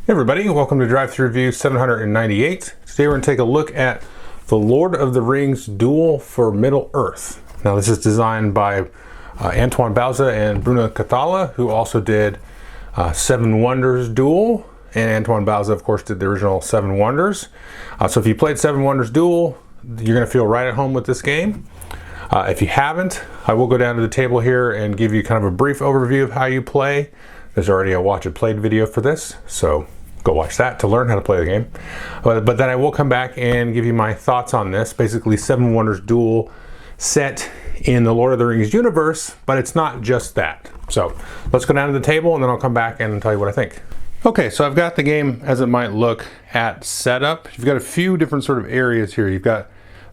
Hey everybody, welcome to Drive Thru Review 798. Today we're going to take a look at the Lord of the Rings Duel for Middle-earth. Now this is designed by Antoine Bauza and Bruno Cathala, who also did Seven Wonders Duel, and Antoine Bauza of course did the original Seven Wonders. So if you played Seven Wonders Duel, you're going to feel right at home with this game. If you haven't, I will go down to the table here and give you kind of a brief overview of how you play. There's already a watch it played video for this, so go watch that to learn how to play the game. But then I will come back and give you my thoughts on this. Basically, Seven Wonders Duel set in the Lord of the Rings universe, but it's not just that. So let's go down to the table and then I'll come back and tell you what I think. Okay, so I've got the game as it might look at setup. You've got a few different sort of areas here. You've got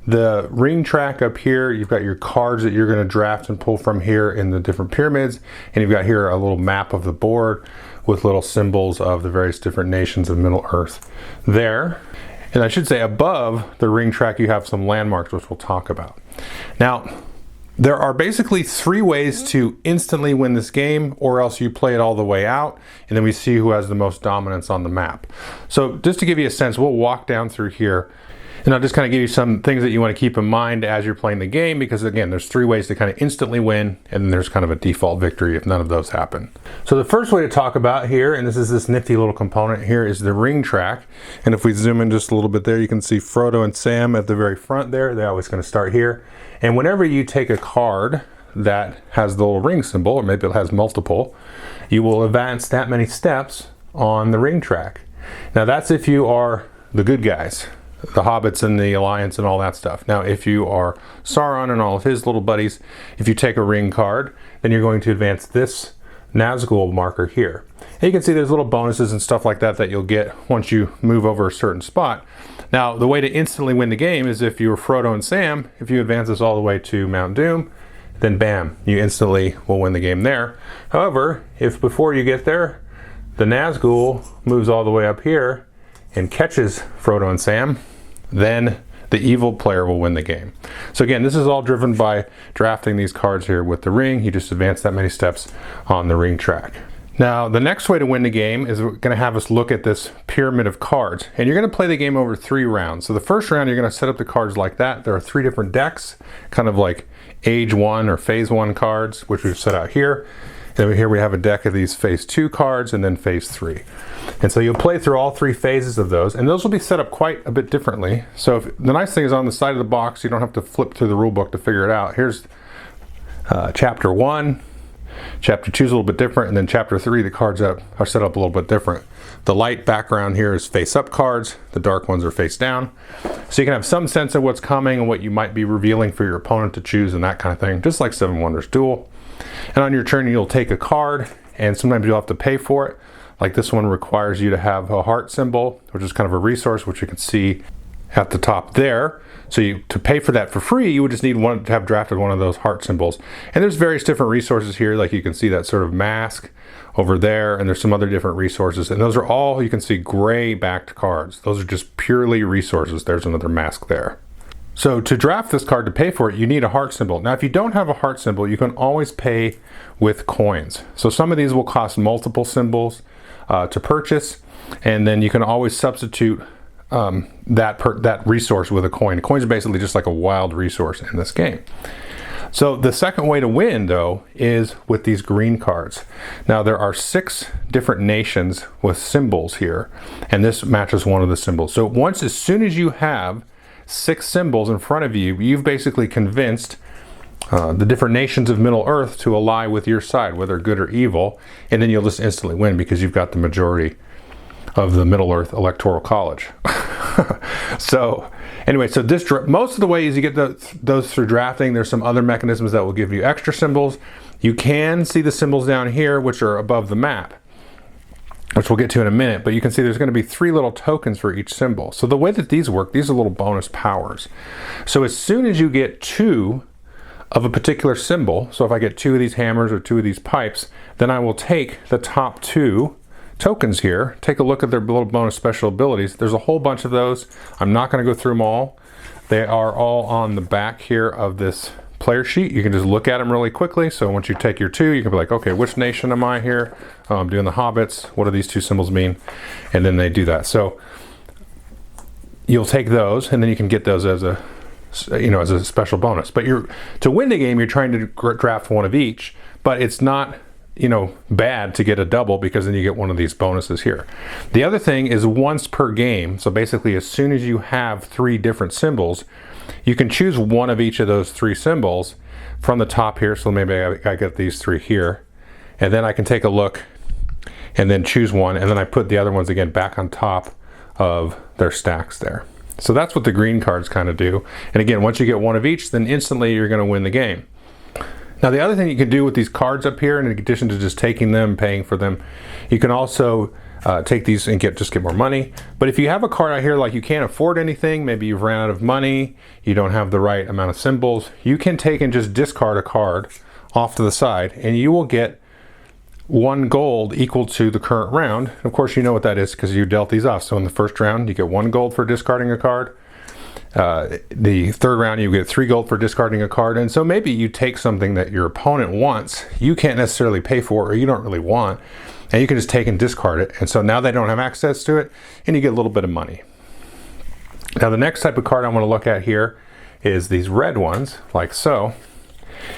the ring track up here, you've got your cards that you're going to draft and pull from here in the different pyramids, and you've got here a little map of the board with little symbols of the various different nations of Middle-earth there. And I should say above the ring track you have some landmarks which we'll talk about. Now, there are basically three ways to instantly win this game, or else you play it all the way out and then we see who has the most dominance on the map. So just to give you a sense, we'll walk down through here and I'll just kind of give you some things that you want to keep in mind as you're playing the game, because again, there's three ways to kind of instantly win, and then there's kind of a default victory if none of those happen. So the first way to talk about here, and this is this nifty little component here, is the ring track. And if we zoom in just a little bit there, you can see Frodo and Sam at the very front there. They're always going to start here. And whenever you take a card that has the little ring symbol, or maybe it has multiple, you will advance that many steps on the ring track. Now that's if you are the good guys, the hobbits and the alliance and all that stuff. Now if you are Sauron and all of his little buddies, if you take a ring card, then you're going to advance this Nazgul marker here. And you can see there's little bonuses and stuff like that that you'll get once you move over a certain spot. Now the way to instantly win the game is if you're Frodo and Sam, if you advance this all the way to Mount Doom, then bam, you instantly will win the game there. However, if before you get there, the Nazgul moves all the way up here and catches Frodo and Sam, then the evil player will win the game. So again, this is all driven by drafting these cards here with the ring. You just advance that many steps on the ring track. Now, the next way to win the game is we're going to have us look at this pyramid of cards. And you're going to play the game over 3 rounds. So the first round, you're going to set up the cards like that. There are 3 different decks, kind of like Age 1 or Phase 1 cards, which we've set out here. Then here we have a deck of these Phase 2 cards and then Phase 3. And so you'll play through all 3 phases of those, and those will be set up quite a bit differently. So the nice thing is on the side of the box, you don't have to flip through the rule book to figure it out. Here's Chapter 1. Chapter 2 is a little bit different, and then Chapter 3, the cards are set up a little bit different. The light background here is face-up cards. The dark ones are face down. So you can have some sense of what's coming and what you might be revealing for your opponent to choose and that kind of thing, just like Seven Wonders Duel. And on your turn, you'll take a card, and sometimes you'll have to pay for it. Like this one requires you to have a heart symbol, which is kind of a resource, which you can see at the top there. So to pay for that for free, you would just need to have drafted one of those heart symbols. And there's various different resources here, like you can see that sort of mask over there, and there's some other different resources. And those are all, you can see, gray backed cards. Those are just purely resources. There's another mask there. So to draft this card to pay for it, you need a heart symbol. Now if you don't have a heart symbol, you can always pay with coins. So some of these will cost multiple symbols to purchase, and then you can always substitute that resource with a coin. Coins are basically just like a wild resource in this game. So the second way to win, though, is with these green cards. Now there are 6 different nations with symbols here, and this matches one of the symbols. So as soon as you have 6 symbols in front of you, you've basically convinced the different nations of Middle-earth to ally with your side, whether good or evil, and then you'll just instantly win because you've got the majority of the Middle-earth Electoral College. So anyway, so most of the ways you get those through drafting. There's some other mechanisms that will give you extra symbols. You can see the symbols down here, which are above the map, which we'll get to in a minute, but you can see there's going to be 3 little tokens for each symbol. So the way that these work, these are little bonus powers. So as soon as you get 2 of a particular symbol, so if I get 2 of these hammers or 2 of these pipes, then I will take the top 2 tokens here, take a look at their little bonus special abilities. There's a whole bunch of those. I'm not going to go through them all. They are all on the back here of this player sheet. You can just look at them really quickly. So once you take your 2, you can be like, okay, which nation am I here? I'm doing the hobbits. What do these 2 symbols mean? And then they do that. So you'll take those, and then you can get those as a, as a special bonus. But to win the game, you're trying to draft one of each, but it's not, bad to get a double, because then you get one of these bonuses here. The other thing is once per game. So basically, as soon as you have 3 different symbols, you can choose one of each of those 3 symbols from the top here. So maybe I get these 3 here, and then I can take a look and then choose one, and then I put the other ones again back on top of their stacks there. So that's what the green cards kind of do. And again, once you get one of each, then instantly you're going to win the game. Now the other thing you can do with these cards up here, in addition to just taking them, paying for them, you can also take these and just get more money. But if you have a card out here like you can't afford anything, maybe you've ran out of money, you don't have the right amount of symbols, you can take and just discard a card off to the side, and you will get 1 gold equal to the current round. Of course, you know what that is because you dealt these off. So in the first round, you get 1 gold for discarding a card. The third round, you get 3 gold for discarding a card. And so maybe you take something that your opponent wants, you can't necessarily pay for, or you don't really want, and you can just take and discard it. And so now they don't have access to it, and you get a little bit of money. Now the next type of card I want to look at here is these red ones, like so.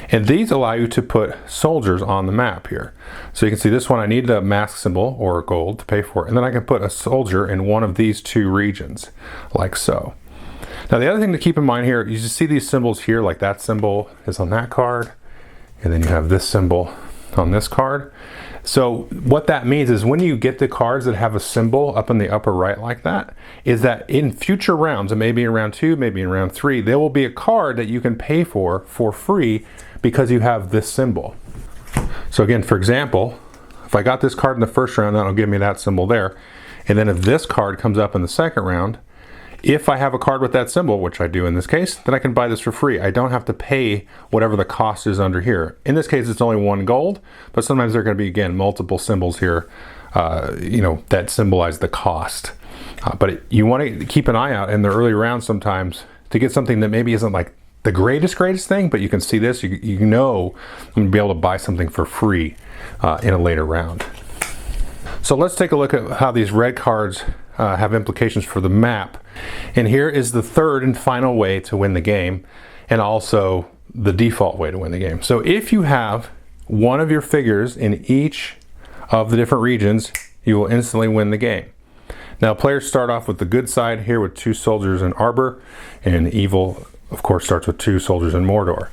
And these allow you to put soldiers on the map here. So you can see this one, I need a mask symbol or gold to pay for it. And then I can put a soldier in one of these 2 regions, like so. Now the other thing to keep in mind here, you just see these symbols here, like that symbol is on that card, and then you have this symbol on this card. So what that means is when you get the cards that have a symbol up in the upper right like that, is that in future rounds, and maybe in round 2, maybe in round 3, there will be a card that you can pay for free because you have this symbol. So again, for example, if I got this card in the first round, that'll give me that symbol there. And then if this card comes up in the second round, if I have a card with that symbol, which I do in this case, then I can buy this for free. I don't have to pay whatever the cost is under here. In this case, it's only 1 gold, but sometimes there are going to be, again, multiple symbols here, that symbolize the cost. But you want to keep an eye out in the early rounds sometimes to get something that maybe isn't like the greatest thing, but you can see this, you know I'm going to be able to buy something for free in a later round. So let's take a look at how these red cards have implications for the map. And here is the third and final way to win the game, and also the default way to win the game. So if you have one of your figures in each of the different regions, you will instantly win the game. Now players start off with the good side here with 2 soldiers in Arbor, and evil of course starts with 2 soldiers in Mordor.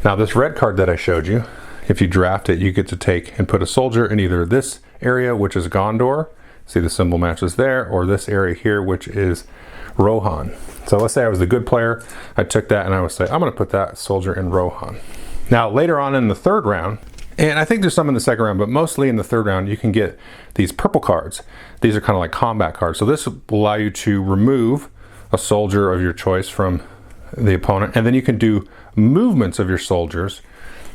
Now this red card that I showed you, if you draft it, you get to take and put a soldier in either this area, which is Gondor, see the symbol matches there, or this area here, which is Rohan. So let's say I was the good player, I took that and I would say, I'm going to put that soldier in Rohan. Now later on in the third round, and I think there's some in the second round, but mostly in the third round, you can get these purple cards. These are kind of like combat cards. So this will allow you to remove a soldier of your choice from the opponent, and then you can do movements of your soldiers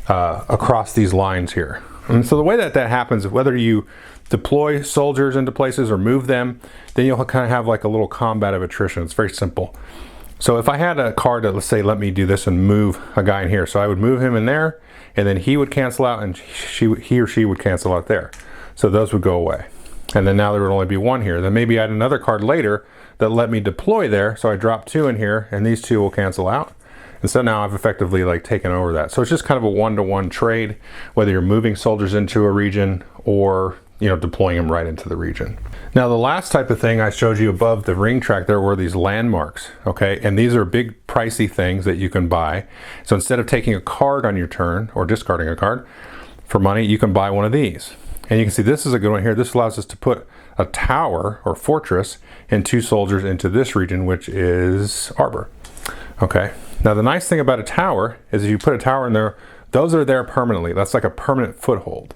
across these lines here. And so the way that happens, whether you deploy soldiers into places or move them, then you'll kind of have like a little combat of attrition. It's very simple. So if I had a card that, let's say, let me do this and move a guy in here. So I would move him in there, and then he would cancel out, and he or she would cancel out there. So those would go away. And then now there would only be 1 here. Then maybe I had another card later that let me deploy there. So I drop 2 in here, and these 2 will cancel out. And so now I've effectively like taken over that. So it's just kind of a 1-to-1 trade, whether you're moving soldiers into a region or deploying them right into the region. Now the last type of thing I showed you above the ring track there were these landmarks, okay? And these are big pricey things that you can buy. So instead of taking a card on your turn or discarding a card for money, you can buy one of these. And you can see this is a good one here. This allows us to put a tower or fortress and 2 soldiers into this region, which is Arbor, okay? Now the nice thing about a tower is if you put a tower in there, those are there permanently. That's like a permanent foothold.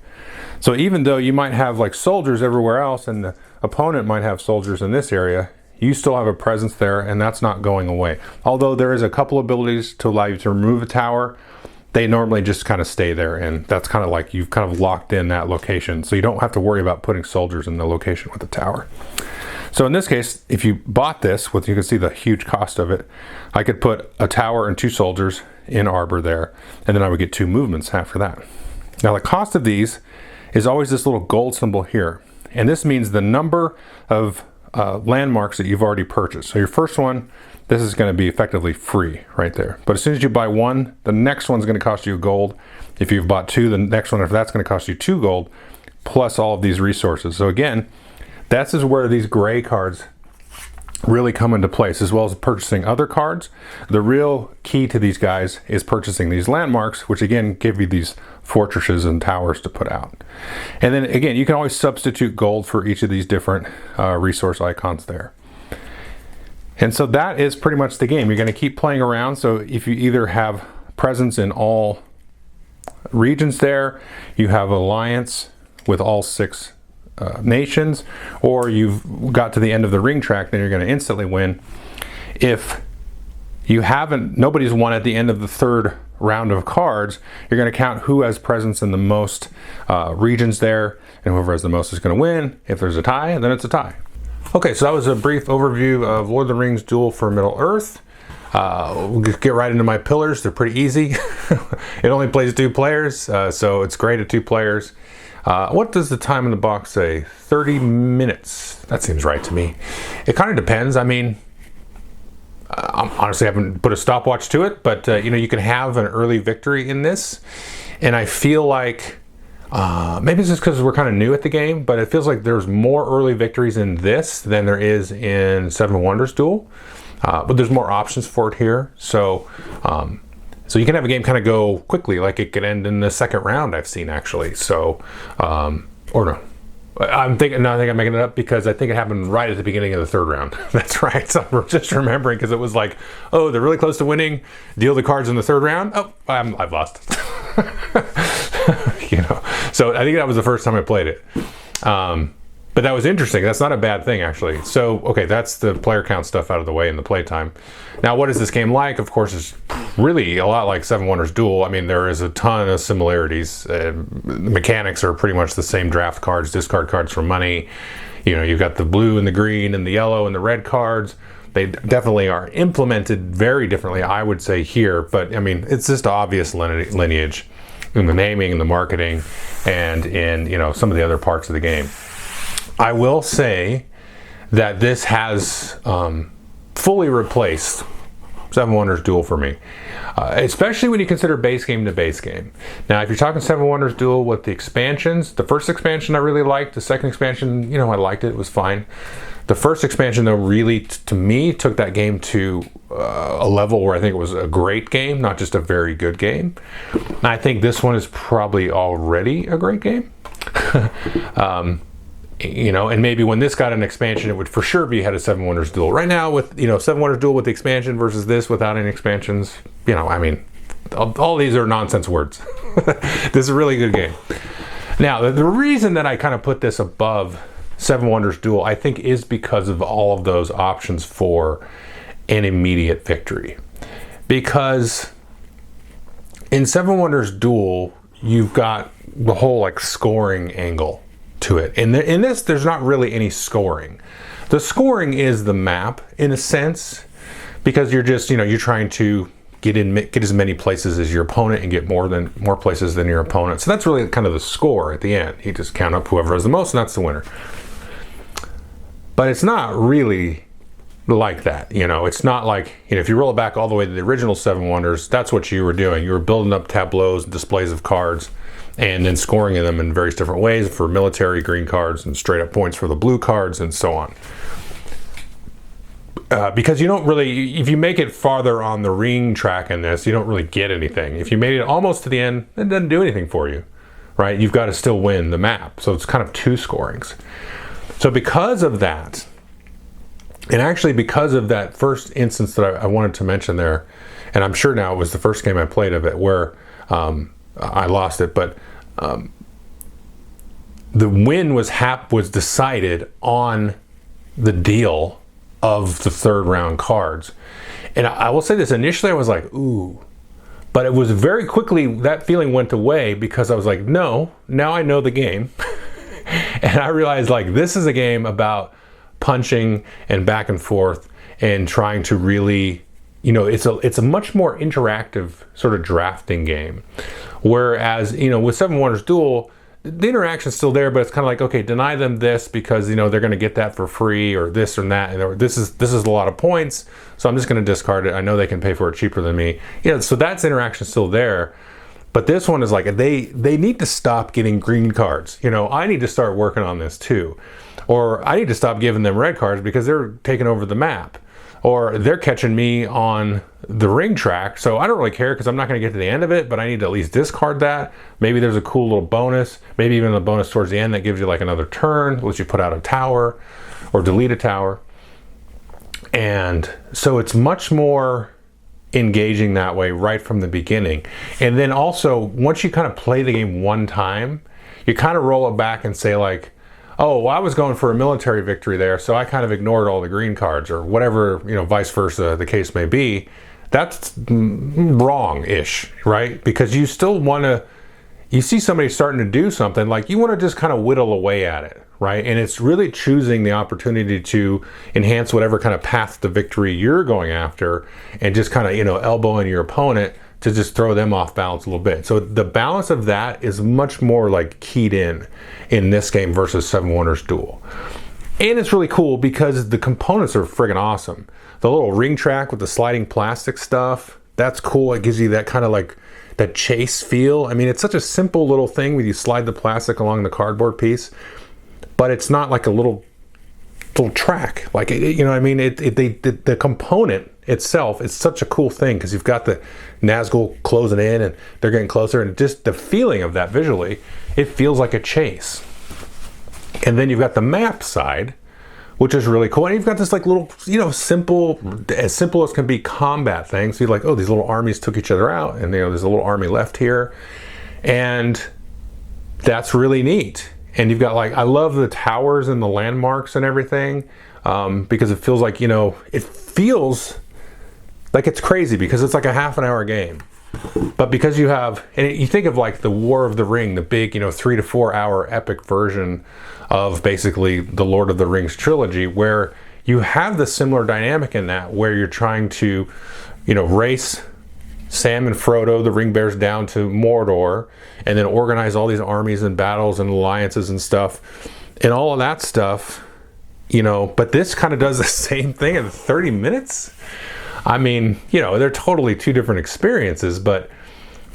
So even though you might have like soldiers everywhere else and the opponent might have soldiers in this area, you still have a presence there, and that's not going away. Although there is a couple abilities to allow you to remove a tower, they normally just kind of stay there, and that's kind of like you've kind of locked in that location. So you don't have to worry about putting soldiers in the location with the tower. So in this case, if you bought this, you can see the huge cost of it, I could put a tower and 2 soldiers in Arbor there, and then I would get 2 movements after that. Now the cost of these is always this little gold symbol here, and this means the number of landmarks that you've already purchased. So your first one, this is going to be effectively free right there. But as soon as you buy one, the next one's going to cost you gold. If you've bought 2, the next one, if that's going to cost you 2 gold, plus all of these resources. So again, this is where these gray cards really come into place, as well as purchasing other cards. The real key to these guys is purchasing these landmarks, which again give you these fortresses and towers to put out. And then again, you can always substitute gold for each of these different resource icons there. And so that is pretty much the game. You're going to keep playing around. So if you either have presence in all regions there, you have alliance with all 6 nations, or you've got to the end of the ring track, then you're going to instantly win. If you haven't, nobody's won at the end of the 3rd round of cards, you're going to count who has presence in the most regions there, and whoever has the most is going to win. If there's a tie, then it's a tie. Okay, so that was a brief overview of Lord of the Rings Duel for Middle-earth. We'll get right into my pillars. They're pretty easy. It only plays 2 players, so it's great at 2 players. What does the time in the box say? 30 minutes. That seems right to me. It kind of depends. I mean, I honestly haven't put a stopwatch to it, but you know, you can have an early victory in this, and I feel like maybe it's just because we're kind of new at the game, but it feels like there's more early victories in this than there is in Seven Wonders Duel. But there's more options for it here, so so you can have a game kind of go quickly, like it could end in the 2nd round. I've seen actually. So, or no, I'm thinking. No, I think I'm making it up because I think it happened right at the beginning of the 3rd round. That's right. So I'm just remembering because it was like, oh, they're really close to winning. Deal the cards in the 3rd round. Oh, I've lost. You know. So I think that was the first time I played it. But that was interesting. That's not a bad thing, actually. So, okay, that's the player count stuff out of the way in the playtime. Now, what is this game like? Of course, it's really a lot like Seven Wonders Duel. I mean, there is a ton of similarities. The mechanics are pretty much the same: draft cards, discard cards for money. You know, you've got the blue and the green and the yellow and the red cards. They definitely are implemented very differently, I would say, here. But, I mean, it's just obvious lineage in the naming and the marketing and in, you know, some of the other parts of the game. I will say that this has fully replaced Seven Wonders Duel for me, especially when you consider base game to base game. Now, if you're talking Seven Wonders Duel with the expansions, the first expansion I really liked. The second expansion, you know, I liked it. It was fine. The first expansion, though, really, to me, took that game to a level where I think it was a great game, not just a very good game. And I think this one is probably already a great game. You know, and maybe when this got an expansion, it would for sure be ahead of Seven Wonders Duel. Right now, with, you know, Seven Wonders Duel with the expansion versus this without any expansions, you know, I mean, all these are nonsense words. This is a really good game. Now, the reason that I kind of put this above Seven Wonders Duel, I think, is because of all of those options for an immediate victory. Because in Seven Wonders Duel, you've got the whole like scoring angle to it. In this, there's not really any scoring. The scoring is the map in a sense, because you're just, you know, you're trying to get as many places as your opponent and get more places than your opponent. So that's really kind of the score at the end. You just count up whoever has the most, and that's the winner. But it's not really like that, you know. It's not like, you know, if you roll it back all the way to the original Seven Wonders, that's what you were doing. You were building up tableaus and displays of cards, and then scoring them in various different ways for military green cards and straight up points for the blue cards and so on. Because you don't really, if you make it farther on the ring track in this, you don't really get anything. If you made it almost to the end, it doesn't do anything for you, right? You've got to still win the map. So it's kind of 2 scorings. So because of that, and actually because of that first instance that I wanted to mention there, and I'm sure now it was the first game I played of it where I lost it, but the win was decided on the deal of the 3rd round cards. And I will say this, initially I was like, ooh, but it was very quickly, that feeling went away because I was like, no, now I know the game. And I realized, like, this is a game about punching and back and forth and trying to really it's a much more interactive sort of drafting game. Whereas, with Seven Wonders Duel, the interaction's still there, but it's kind of like, okay, deny them this because, they're going to get that for free, or this or that, or this is a lot of points, so I'm just going to discard it. I know they can pay for it cheaper than me. So that's interaction still there. But this one is like, they need to stop getting green cards. I need to start working on this too. Or I need to stop giving them red cards because they're taking over the map. Or they're catching me on the ring track, so I don't really care because I'm not going to get to the end of it, but I need to at least discard that. Maybe there's a cool little bonus, maybe even a bonus towards the end that gives you like another turn, lets you put out a tower or delete a tower. And so it's much more engaging that way right from the beginning. And then also, once you kind of play the game one time, you kind of roll it back and say like, oh, well, I was going for a military victory there, so I kind of ignored all the green cards, or whatever, vice versa the case may be. That's wrong-ish, right? Because you still want to, you see somebody starting to do something, like you want to just kind of whittle away at it, right? And it's really choosing the opportunity to enhance whatever kind of path to victory you're going after, and just kind of, elbowing your opponent to just throw them off balance a little bit. So the balance of that is much more like keyed in this game versus Seven Wonders Duel. And it's really cool because the components are friggin' awesome. The little ring track with the sliding plastic stuff, that's cool. It gives you that kind of like that chase feel. I mean, it's such a simple little thing when you slide the plastic along the cardboard piece, but it's not like a little track. Like, the component itself is such a cool thing because you've got the Nazgul closing in and they're getting closer, and just the feeling of that visually, it feels like a chase. And then you've got the map side, which is really cool. And you've got this like little, simple as can be combat thing. So you're like, oh, these little armies took each other out, and there's a little army left here. And that's really neat. And you've got like, I love the towers and the landmarks and everything, because it feels like, it feels like it's crazy because it's like a half an hour game. But because you have, and you think of like the War of the Ring, the big, 3 to 4 hour epic version of basically the Lord of the Rings trilogy, where you have the similar dynamic in that, where you're trying to, race Sam and Frodo, the ring bears, down to Mordor, and then organize all these armies and battles and alliances and stuff, and all of that stuff, but this kind of does the same thing in 30 minutes. I mean, they're totally two different experiences, but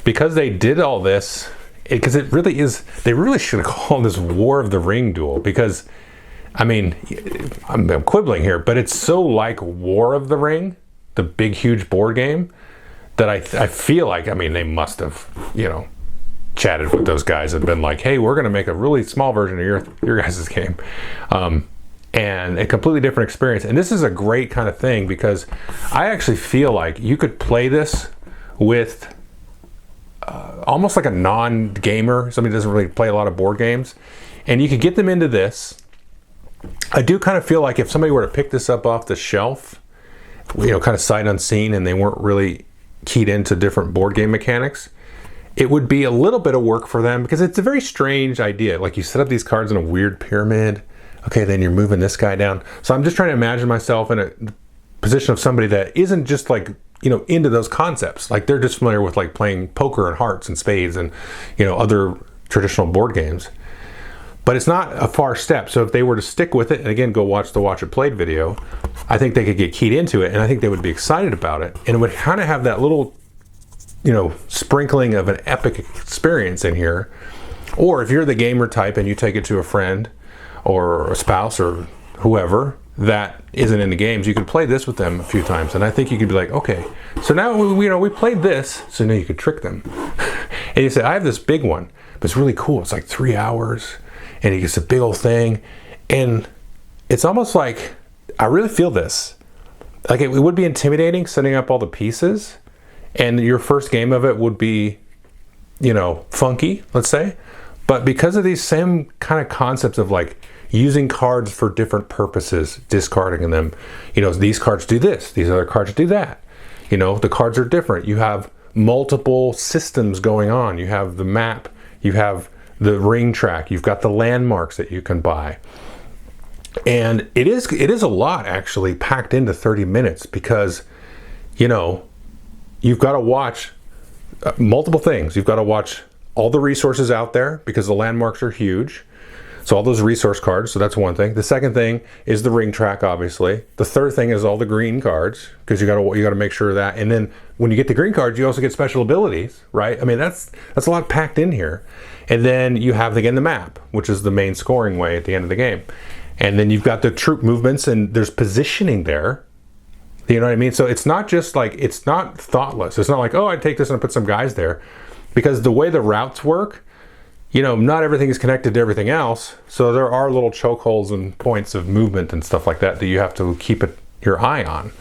because they did all this, because it really is, they really should have called this War of the Ring Duel, because, I mean, I'm quibbling here, but it's so like War of the Ring, the big, huge board game, that I feel like, I mean, they must have, chatted with those guys and been like, hey, we're going to make a really small version of your guys' game. And a completely different experience. And this is a great kind of thing because I actually feel like you could play this with almost like a non-gamer, somebody who doesn't really play a lot of board games, and you could get them into this. I do kind of feel like if somebody were to pick this up off the shelf, kind of sight unseen, and they weren't really keyed into different board game mechanics, it would be a little bit of work for them because it's a very strange idea. Like, you set up these cards in a weird pyramid. Okay, then you're moving this guy down. So I'm just trying to imagine myself in a position of somebody that isn't just like, into those concepts. Like, they're just familiar with like playing poker and hearts and spades and, other traditional board games. But it's not a far step. So if they were to stick with it, and again, go watch the Watch It Played video, I think they could get keyed into it, and I think they would be excited about it. And it would kind of have that little, sprinkling of an epic experience in here. Or if you're the gamer type and you take it to a friend or a spouse or whoever that isn't into games, you could play this with them a few times, and I think you could be like, okay, so now we played this, so now you could trick them. And you say, I have this big one, but it's really cool. It's like 3 hours, and it's a big old thing, and it's almost like, I really feel this, like it would be intimidating setting up all the pieces, and your first game of it would be, funky, let's say, but because of these same kind of concepts of like using cards for different purposes, discarding them, these cards do this, these other cards do that, the cards are different. You have multiple systems going on. You have the map, you have the ring track, you've got the landmarks that you can buy. And it is a lot actually packed into 30 minutes because you've got to watch multiple things. You've got to watch all the resources out there because the landmarks are huge. So all those resource cards, so that's one thing. The second thing is the ring track, obviously. The third thing is all the green cards, because you got to make sure of that. And then when you get the green cards, you also get special abilities, right? I mean, that's a lot packed in here. And then you have again the map, which is the main scoring way at the end of the game. And then you've got the troop movements, and there's positioning there. You know what I mean? So it's not just like, it's not thoughtless. It's not like, oh, I take this and I put some guys there, because the way the routes work, not everything is connected to everything else. So there are little chokeholds and points of movement and stuff like that you have to keep your eye on.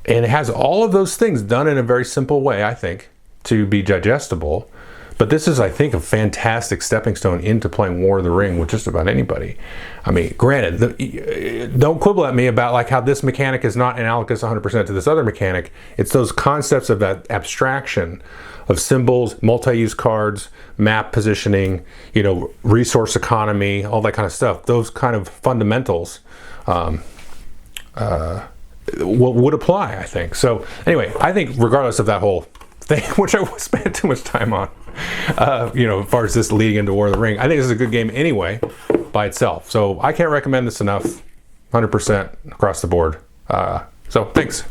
And it has all of those things done in a very simple way, I think, to be digestible. But this is, I think, a fantastic stepping stone into playing War of the Ring with just about anybody. I mean, granted, don't quibble at me about like how this mechanic is not analogous 100% to this other mechanic. It's those concepts of that abstraction of symbols, multi-use cards, map positioning, resource economy, all that kind of stuff. Those kind of fundamentals would apply, I think. So anyway, I think regardless of that whole thing, which I spent too much time on, as far as this leading into War of the Ring, I think this is a good game anyway by itself. So I can't recommend this enough, 100% across the board. So thanks.